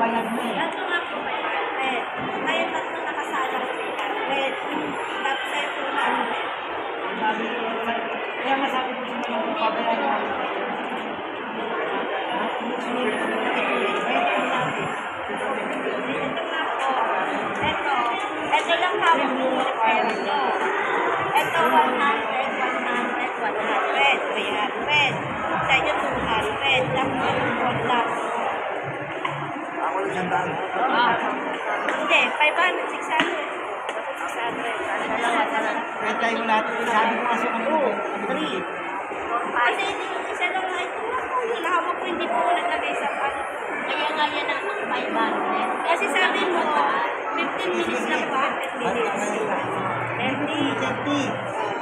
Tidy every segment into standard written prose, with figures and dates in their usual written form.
bayad mo eh. Tatlo nga po may carpet. Ngayon tatlo nakasala ko may carpet. Tapos sa'yo po na ano eh. Sabi ko, kaya masabi ko sa mga pabayaran namin. Ito lang hawak mo yung pera nyo. Ito 100, 300. Sa inyo 200. Lang mo yung kontak. Ako lang siyang daan. Hindi, 500, 600. 600. Dalawa. Kaya tayo mo lahat. Sabi ko kasi kung ano. 3. Kasi hindi isa lang na ito na po. Yung hawak ko hindi po naglagay sa pan. Kaya nga yan ang 500. Kasi sabi mo, 15 minutes lang po. 15 minutes. 20.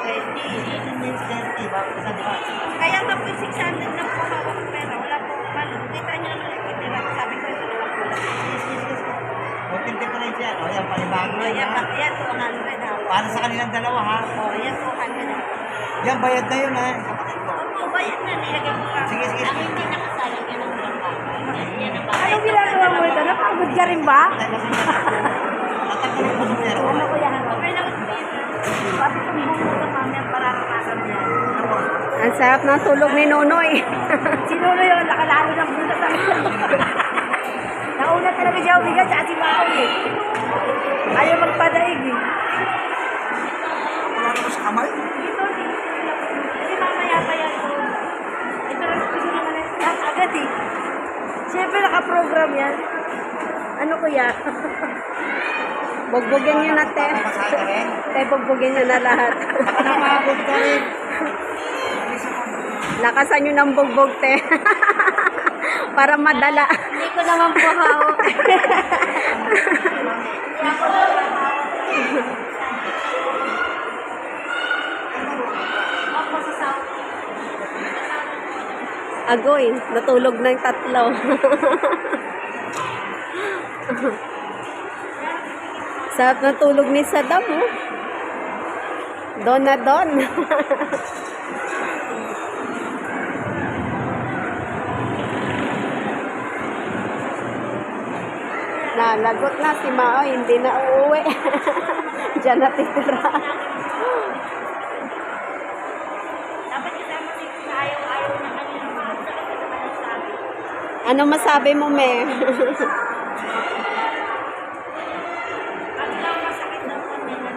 15 minutes 30. Bakit sa diba? Kaya nga po 600 lang po hawak ko pera. Wala po palo. Kita niyo naman yung kitira. Sabi ko ito lang po. Kunting difference yan. O yan, panibago O, yan ha. yan 200 hawak. Para sa kanilang dalawa ha. O, yan 200 hawak. Yan, bayad na yun ha. Kapatid ko. Opo, bayad na. Nilagay ko pa. Sige. Ang hindi nakasalag yan ang bangka. Yan ang bangka. Anong ginagawa mo ito? Napagod ka rin ba? Tatagpunin ko sa pera. Ano ko yan? Okay lang po yan. Pati kung bumuto ka mamaya pararanasan mo yan. Ang sarap ng tulog ni Nonoy. Sinuno yun, nakalalo ng buta sa Nauna talaga siya umigat sa si Mao eh. Ayaw magpadaig eh. Wala ko sa kamay. Kasi mamaya pa yan. Ito lang gusto naman na agad eh. Siyempre nakaprogram yan. Ano kuya? Bugbugin niyo na, te. Masahe ka rin. Te, bugbugin niyo na lahat. Nakabog ka rin. Lakasan niyo ng bugbog, te. Para madala. Hindi ko naman po hawak. Opo, sa South. Agoy, natulog ng tatlo. Sarap na tulog ni Saddam, oh. Don na don. Nalagot na si Mao, hindi na uuwi. Diyan na titira. Dapat kasama si sa ayaw-ayaw na kanina mga sa kanya sabi. Ano masabi mo, me? Ang lang masakit daw po nila.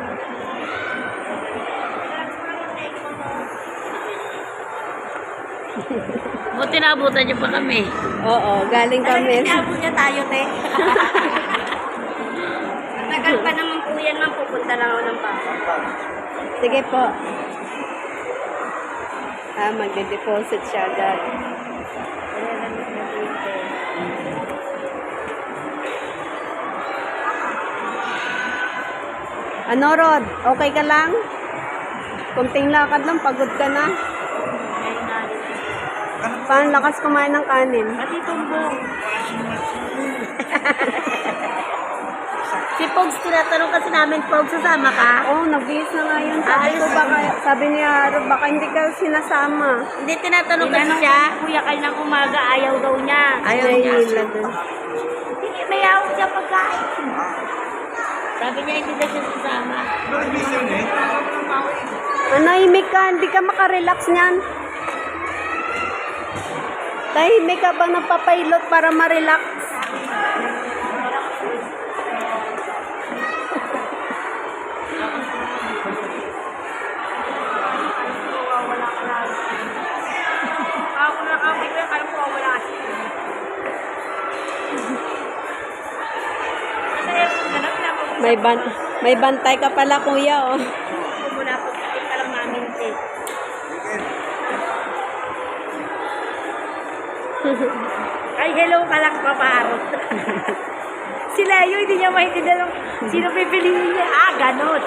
Buti naabutan niyo pa kami. Oo, galing kami. Inaabot niya tayo, te. Matagal pa naman po yan, ma'am. Pupunta lang ako ng bako. Sige po. Magde-deposit siya agad. Ano, Rod? Okay ka lang? Kunting lakad lang, pagod ka na. Paano lakas kumain ng kanin? Pati tumbong. Si Pogs, tinatanong kasi namin, Pogs, sasama ka? Oo, nag-bihis na nga yun. Sabi niya, Rod, baka hindi ka sinasama. Hindi, tinatanong kasi siya. Kuya kayo ng umaga, ayaw daw niya. Ayaw niya. Nahihila dun. Hindi, may awag siya pagkain. Sabi niya, hindi na siya sasama. Tahimik ka, hindi ka makarelax niyan. Tahimik ka ba nagpapailot para ma-relax? Ako na kami ko, kaya po wala. May bantay ka pala, kuya, oh. Muna po, sakit ka lang namin, te. Ay, hello ka lang, paparot. Si Leo, hindi niya maintindihan sino pipiliin niya. Ah, ganon.